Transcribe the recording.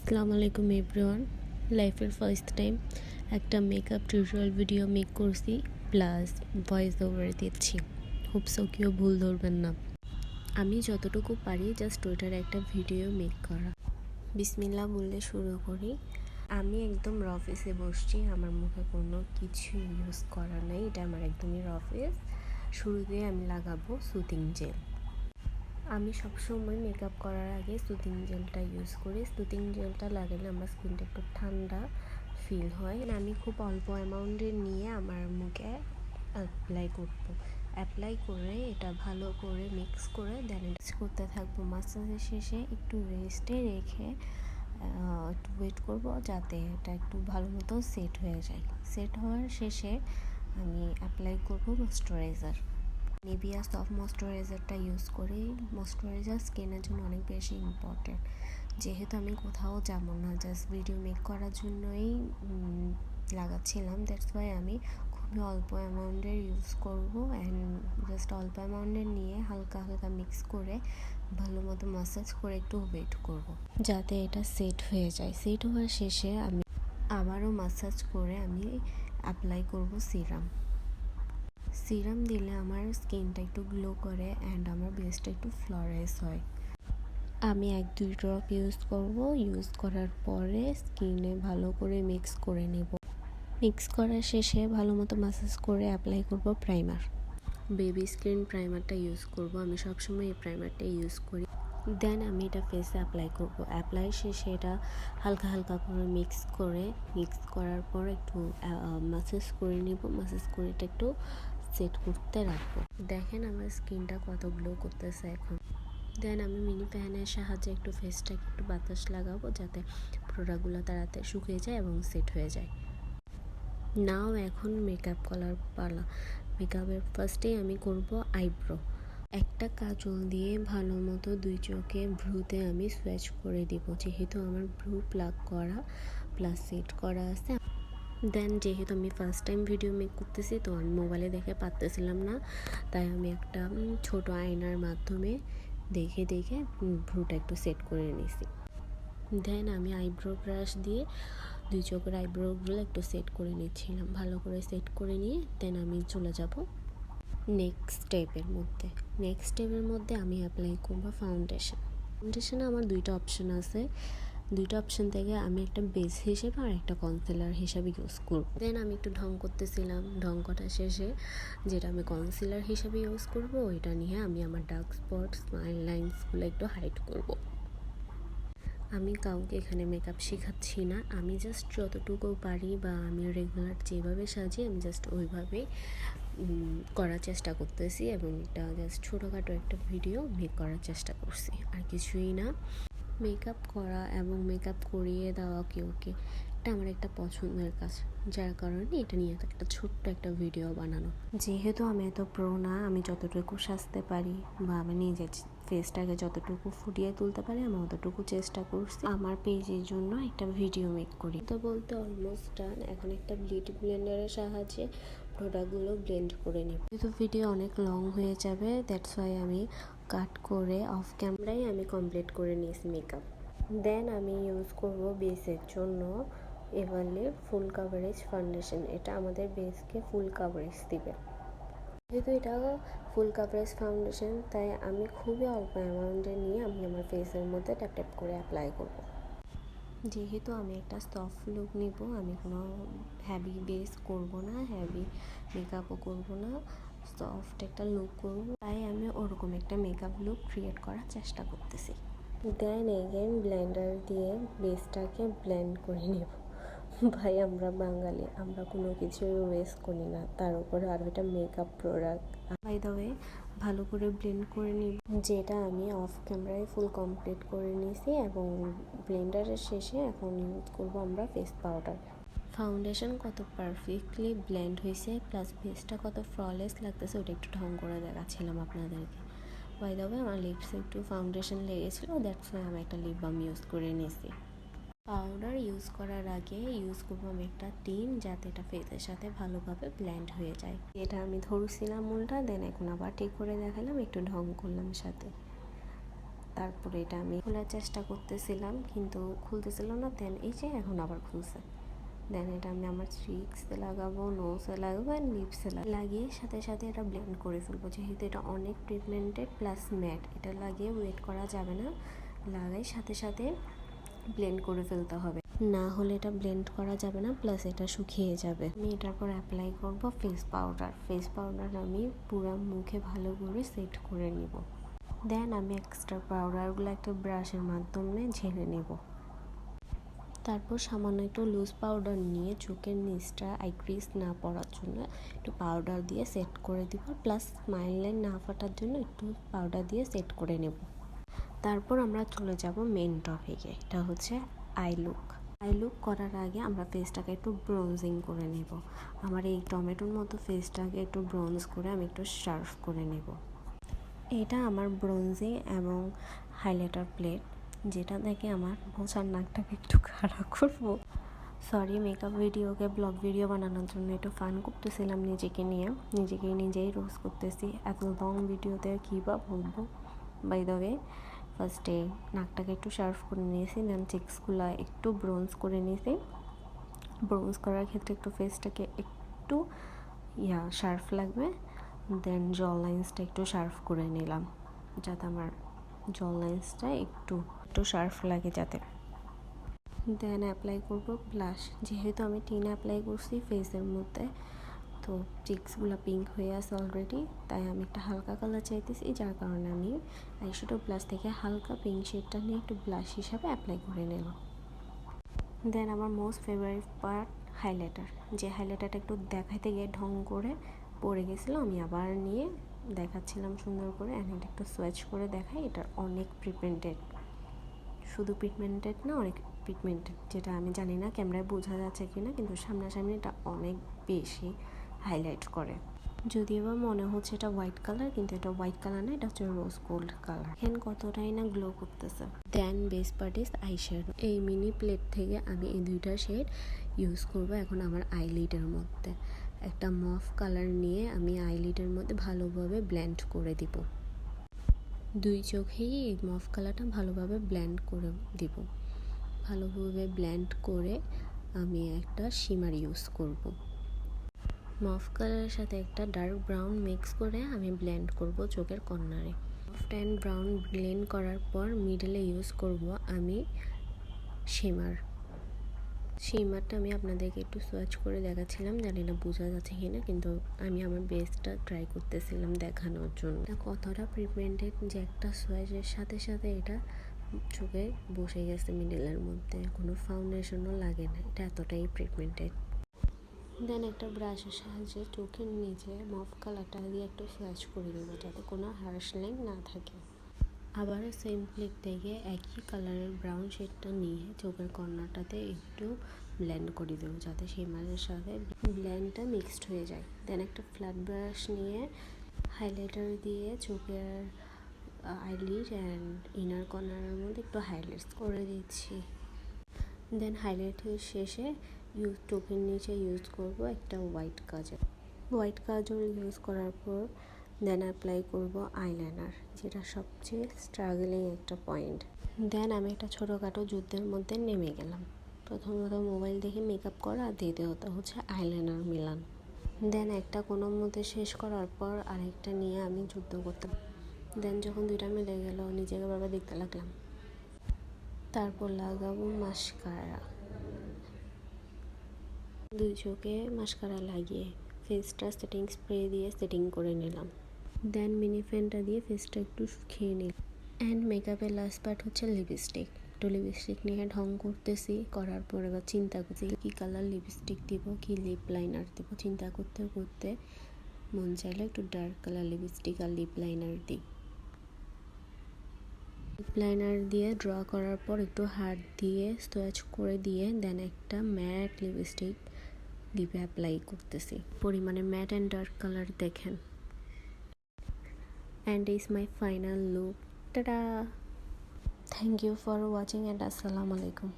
আসসালামু আলাইকুম এভরিওয়ান। লাইফের ফার্স্ট টাইম একটা মেকআপ টিউটোরিয়াল ভিডিও মেক করছি, প্লাস ভয়েস ওভার দিচ্ছি। হোপ সো কেউ ভুল ধরবেন না। আমি যতটুকু পারি জাস্ট ওইটার একটা ভিডিও মেক করা। বিসমিল্লাহ বললে শুরু করি। আমি একদম র ফেসে বসছি, আমার মুখে কোনো কিছু ইউজ করা নেই, এটা আমার একদমই র ফেস। শুরুতে আমি লাগাবো সুদিং জেল। আমি সবসময় মেকআপ করার আগে সুদিং জেলটা ইউজ করি। সুদিং জেলটা লাগালে আমার স্কিনটা একটু ঠান্ডা ফিল হয়। আমি খুব অল্প অ্যামাউন্টের নিয়ে আমার মুখে অ্যাপ্লাই করে এটা ভালো করে মিক্স করে দেন করতে থাকবো। মাসাজের শেষে একটু রেস্টে রেখে একটু ওয়েট করব যাতে এটা একটু ভালো মতো সেট হয়ে যায়। সেট হওয়ার শেষে আমি অ্যাপ্লাই করব ময়েশ্চারাইজার। নিভিয়া সফট ময়েশ্চারাইজারটা ইউজ করি। ময়েশ্চারাইজার স্কিনের জন্য অনেক বেশি ইম্পর্টেন্ট। যেহেতু আমি কোথাও যাব না, জাস্ট ভিডিও মেক করার জন্যই লাগাচ্ছিলাম, দ্যাটস ওয়াই আমি খুবই অল্প অ্যামাউন্টের ইউজ করব। অ্যান্ড জাস্ট অল্প অ্যামাউন্টের নিয়ে হালকা হালকা মিক্স করে ভালো মতো ম্যাসাজ করে একটু ওয়েট করব যাতে এটা সেট হয়ে যায়। সেট হওয়ার শেষে আমি আবারও ম্যাসাজ করে আমি অ্যাপ্লাই করব সিরাম দিলে আমার স্কিনটা একটু গ্লো করে অ্যান্ড আমার বেসটা একটু ফ্লরেস হয়। আমি 1-2 ড্রপ ইউজ করব। ইউজ করার পরে স্কিনে ভালো করে মিক্স করে নেব। মিক্স করার শেষে ভালো মতো ম্যাসাজ করে অ্যাপ্লাই করব প্রাইমার। বেবি স্কিন প্রাইমারটা ইউজ করব। আমি সবসময় এই প্রাইমারটা ইউজ করি। দেন আমি এটা ফেসে অ্যাপ্লাই করব। অ্যাপ্লাই শেষে এটা হালকা হালকা করে মিক্স করার পর একটু ম্যাসাজ করে নেব। ম্যাসাজ করে এটা একটু সেট করতে রাখবো। দেখেন আমার স্কিনটা কত গ্লো করতেছে এখন। দেন আমি মিনি ফ্যানের সাহায্যে একটু ফেসটাকে একটু বাতাস লাগাবো যাতে প্রোডাক্টগুলো তাড়াতাড়ি শুকিয়ে যায় এবং সেট হয়ে যায়। নাও এখন মেকআপ করার পালা। মেকআপের ফার্স্টেই আমি করব আইব্রো। একটা কাজল দিয়ে ভালো মতো 2 চোখে ভ্রুতে আমি সোয়াচ করে দিব, যেহেতু আমার ভ্রু প্লাগ করা প্লাস সেট করা আছে। দেন যেহেতু আমি ফার্স্ট টাইম ভিডিও মেক করতেছি, তো আমি মোবাইলে দেখে পারতেছিলাম না, তাই আমি একটা ছোট আয়নার মাধ্যমে দেখে ভ্রুটা একটু সেট করে নিয়েছি। দেন আমি আইব্রো ব্রাশ দিয়ে 2 চোখের আইব্রোগুলো একটু সেট করে নিচ্ছিলাম। ভালো করে সেট করে নিয়ে দেন আমি চলে যাব নেক্সট স্টেপের মধ্যে আমি অ্যাপ্লাই করবো ফাউন্ডেশনে আমার 2টা অপশন আছে। 2টা অপশন থেকে আমি একটা বেস হিসেবে আর একটা কনসিলার হিসেবে ইউজ করব। দেন আমি একটু ঢং করতেছিলাম। ঢং করার শেষে যেটা আমি কনসিলার হিসেবে ইউজ করব ওইটা নিয়ে আমি আমার ডার্ক স্পট স্মাইল লাইন্সগুলো একটু হাইড করব। আমি কাউকে এখানে মেকআপ শেখাচ্ছি না, আমি জাস্ট যতটুকু পারি বা আমি রেগুলার যেভাবে সাজি আমি জাস্ট ওইভাবে করার চেষ্টা করতেছি এবং এটা জাস্ট ছোটোখাটো একটা ভিডিও মেক করার চেষ্টা করছি, আর কিছুই না। মেকআপ করা এবং মেকআপ করিয়ে দেওয়া কেউকে এটা আমার একটা পছন্দের কাজ, যার কারণে এটা নিয়ে একটা ছোট্ট একটা ভিডিও বানানো। যেহেতু আমি এত প্রো না, আমি যতটুকু সাজতে পারি বা আমি নিজের ফেসটাকে যতটুকু ফুটিয়ে তুলতে পারি আমি অতটুকু চেষ্টা করছি আমার পেজের জন্য একটা ভিডিও মেক করি। তো বলতে অলমোস্ট ডান। এখন একটা বিউটি ব্লেন্ডারের সাহায্যে প্রোডাক্টগুলো ব্লেন্ড করে নিব। যেহেতু ভিডিও অনেক লং হয়ে যাবে, দ্যাটস ওয়াই আমি কাট করে অফ ক্যামেরায় আমি কমপ্লিট করে নিয়েছি মেকআপ। দেন আমি ইউজ করব বেসের জন্য এভারলির ফুল কাভারেজ ফাউন্ডেশন। এটা আমাদের বেসকে ফুল কাভারেজ দিবে। যেহেতু এটা ফুল কাভারেজ ফাউন্ডেশন, তাই আমি খুবই অল্প অ্যামাউন্টে নিয়ে আমি আমার ফেসের মধ্যে ট্যাপ ট্যাপ করে অ্যাপ্লাই করব। যেহেতু আমি একটা সফট লুক নিব, আমি কোনো হ্যাভি বেস করব না, হ্যাভি মেকআপও করব না, সফট একটা লুক করব, তাই আমি ওরকম একটা মেকআপ লুক ক্রিয়েট করার চেষ্টা করতেছি। দেন এগেন ব্লেন্ডার দিয়ে বেসটাকে ব্লেন্ড করে নেব। ভাই আমরা বাঙালি, আমরা কোনো কিছুই ওয়েস্ট করি না, তার উপরে আরও এটা makeup product. By the way ভালো করে ব্লেন্ড করে নিব, যেটা আমি অফ ক্যামেরায় ফুল কমপ্লিট করে নিয়েছি। এবং ব্লেন্ডারের শেষে এখন ইউজ করব আমরা ফেস পাউডার। ফাউন্ডেশন কত পারফেক্টলি ব্লেন্ড হয়েছে প্লাস ফেসটা কত ফ্ললেস লাগতেছে ওটা একটু ঢং করে দেখাচ্ছিলাম আপনাদেরকে। বাই দ্য ওয়ে আমার লিপসে একটু ফাউন্ডেশন লেগেছিল, দ্যাটস ওয়াই আমি একটা লিপ বাম ইউজ করে নিয়েছি। পাউডার ইউজ করার আগে ইউজ করবো আমি একটা টিন, যাতে এটা ফেসের সাথে ভালোভাবে ব্লেন্ড হয়ে যায়। এটা আমি ধরছিলাম উল্টা, দেন এখন আবার ঠিক করে দেখালাম, একটু ঢং করলাম সাথে। তারপরে এটা আমি খোলার চেষ্টা করতেছিলাম কিন্তু খুলতেছিল না, দেন এই যে এখন আবার খুলছে। দেন এটা আমি আমার চিক্সে লাগাবো, নোজে লাগাবো অ্যান্ড লিপসে লাগিয়ে সাথে সাথে এটা ব্লেন্ড করে ফেলবো। যেহেতু এটা অনেক ট্রিটমেন্টেড প্লাস ম্যাট, এটা লাগিয়ে ওয়েট করা যাবে না, লাগাই সাথে সাথে ব্লেন্ড করে ফেলতে হবে, না হলে এটা ব্লেন্ড করা যাবে না, প্লাস এটা শুকিয়ে যাবে। আমি এটার পর অ্যাপ্লাই করব ফেস পাউডার। ফেস পাউডার আমি পুরো মুখে ভালো করে সেট করে নিব। দেন আমি এক্সট্রা পাউডারগুলো একটা ব্রাশের মাধ্যমে ঝেড়ে নেব। তারপর সামান্য একটু লুজ পাউডার নিয়ে চোখের নিচটা আইক্রিজ না পড়ার জন্য একটু পাউডার দিয়ে সেট করে দিব, প্লাস স্মাইল লাইন না ফাটার জন্য একটু পাউডার দিয়ে সেট করে নেব। তারপর আমরা চলে যাব মেন টপিকে, এটা হচ্ছে আই লুক করার আগে আমরা ফেসটাকে একটু ব্রোঞ্জিং করে নেব। আমার এই টমেটোর মতো ফেসটাকে একটু ব্রোঞ্জ করে আমি একটু শার্প করে নেব। এটা আমার ব্রোঞ্জিং এবং হাইলাইটার প্লেট, যেটা দেখে আমার বোঝার নাকটাকে একটু খাড়া করবো। সরি, মেকআপ ভিডিওকে ব্লগ ভিডিও বানানোর জন্য একটু ফান করতেছিলাম নিজেকে নিয়ে, নিজেই রোজ করতেছি। এত লং ভিডিওতে কী বা বলবো। বাই দ্য ওয়ে, ফার্স্টে নাকটাকে একটু শার্প করে নিয়েছি, দেন চিক্সগুলো একটু ব্রোঞ্জ করে নিয়েছি। ব্রোঞ্জ করার ক্ষেত্রে একটু ফেসটাকে একটু শার্প লাগবে। দেন জল লাইন্সটা একটু শার্প করে নিলাম, যাতে আমার জল লাইন্সটা একটু শার্প লাগে যাতে। দেন অ্যাপ্লাই করব ব্লাশ। যেহেতু আমি টিন অ্যাপ্লাই করছি ফেসের মধ্যে, তো চিক্সগুলো পিঙ্ক হয়ে আছে অলরেডি, তাই আমি একটা হালকা কালার চাইতেছি, যার কারণে আমি আইশ্যাডো ব্লাশ থেকে হালকা পিঙ্ক শেডটা নিয়ে একটু ব্লাশ হিসাবে অ্যাপ্লাই করে নিলাম। দেন আমার মোস্ট ফেভারিট পার্ট হাইলাইটার। যে হাইলাইটারটা একটু দেখাইতে গিয়ে ঢং করে পড়ে গেছিলো, আমি আবার নিয়ে দেখাচ্ছিলাম সুন্দর করে, অ্যান্ড এটা একটু সোয়েচ করে দেখাই। এটা অনেক পিগমেন্টেড, শুধু পিগমেন্টেড না, অনেক পিগমেন্টেড, যেটা আমি জানি না ক্যামেরায় বোঝা যাচ্ছে কি না, কিন্তু সামনাসামনি এটা অনেক বেশি হাইলাইট করে। যদিও বা মনে হচ্ছে এটা হোয়াইট কালার, কিন্তু এটা হোয়াইট কালার না, এটা হচ্ছে রোজ গোল্ড কালার। এখন কতটাই না গ্লো করতেছে। দেন বেস পার্ট ইজ আইশ্যাডো। এই মিনি প্লেট থেকে আমি এই দুইটা শেড ইউজ করব এখন আমার আইলিডের মধ্যে। একটা মফ কালার নিয়ে আমি আইলিডের মধ্যে ভালোভাবে ব্লেন্ড করে দিব। দুই চোখেই এই মফ কালারটা ভালোভাবে ব্লেন্ড করে দিব। ভালোভাবে ব্লেন্ড করে আমি একটা শিমার ইউজ করব। মফ কালারের সাথে একটা ডার্ক ব্রাউন মিক্স করে আমি ব্লেন্ড করব চোখের কর্নারে। সফট অ্যান্ড ব্রাউন ব্লেন্ড করার পর মিডলে ইউজ করব আমি শিমারটা আমি আপনাদেরকে একটু সোয়াচ করে দেখাচ্ছিলাম, জানি না বোঝা যাচ্ছে কিনা, কিন্তু আমি আমার বেস্টটা ট্রাই করতেছিলাম দেখানোর জন্য। এটা কতটা পিগমেন্টেড যে একটা সোয়াচের সাথে সাথে এটা চোখে বসে গেছে মিডলের মধ্যে, কোনো ফাউন্ডেশনও লাগে না, এটা এতটাই পিগমেন্টেড। দেন একটা ব্রাশের সাহায্যে চোখের নিচে মফ কালারটা দিয়ে একটু সোয়াচ করে দেবো, যাতে কোনো হার্শ লাইন না থাকে। আবার সেম প্লেট থেকে একই কালারের ব্রাউন শেডটা নিয়ে চোখের কর্নারটাতে একটু ব্লেন্ড করে দেবো, যাতে শিমারের সাথে ব্লেন্ডটা মিক্সড হয়ে যায়। দেন একটা ফ্ল্যাট ব্রাশ নিয়ে হাইলাইটার দিয়ে চোখের আইলিড অ্যান্ড ইনার কর্নারের মধ্যে একটু হাইলাইটস করে দিচ্ছি। দেন হাইলাইটের শেষে চোখের নিচে ইউজ করব একটা হোয়াইট কাজল ইউজ করার পর দেন অ্যাপ্লাই করব আইলাইনার, যেটা সবচেয়ে স্ট্রাগলিং একটা পয়েন্ট। দেন আমি একটা ছোটোখাটো যুদ্ধের মধ্যে নেমে গেলাম। প্রথমত মোবাইল দেখে মেকআপ করা, আর দ্বিতীয়ত হচ্ছে আইলাইনার মেলান। দেন একটা কোনো মধ্যে শেষ করার পর আরেকটা নিয়ে আমি যুদ্ধ করতাম। দেন যখন দুইটা মিলে গেল, নিজেকে বারবার দেখতে লাগলাম। তারপর লাগাবো মাস্কারা। দুই চোখে মাস্কারা লাগিয়ে ফেসটা সেটিং স্প্রে দিয়ে সেটিং করে নিলাম। দেন মিনি ফ্যানটা দিয়ে ফেসটা একটু শুকিয়ে নিলাম। অ্যান্ড মেকআপের লাস্ট পার্ট হচ্ছে লিপস্টিক। একটু লিপস্টিক নিয়ে ঢং করতেছি, করার পর এবার চিন্তা করছি কী কালার লিপস্টিক দিব, কী লিপ লাইনার দেবো। চিন্তা করতে করতে মন চাইলে একটু ডার্ক কালার লিপস্টিক আর লিপ লাইনার দিই। লিপ লাইনার দিয়ে ড্র করার পর একটু হাত দিয়ে সোয়াচ করে দিয়ে দেন একটা ম্যাট লিপস্টিক লিপে অ্যাপ্লাই করতেছি। পরিমাণে ম্যাট অ্যান্ড ডার্ক কালার দেখেন। And is my final look. Ta-da! Thank you for watching and Assalamu alaikum.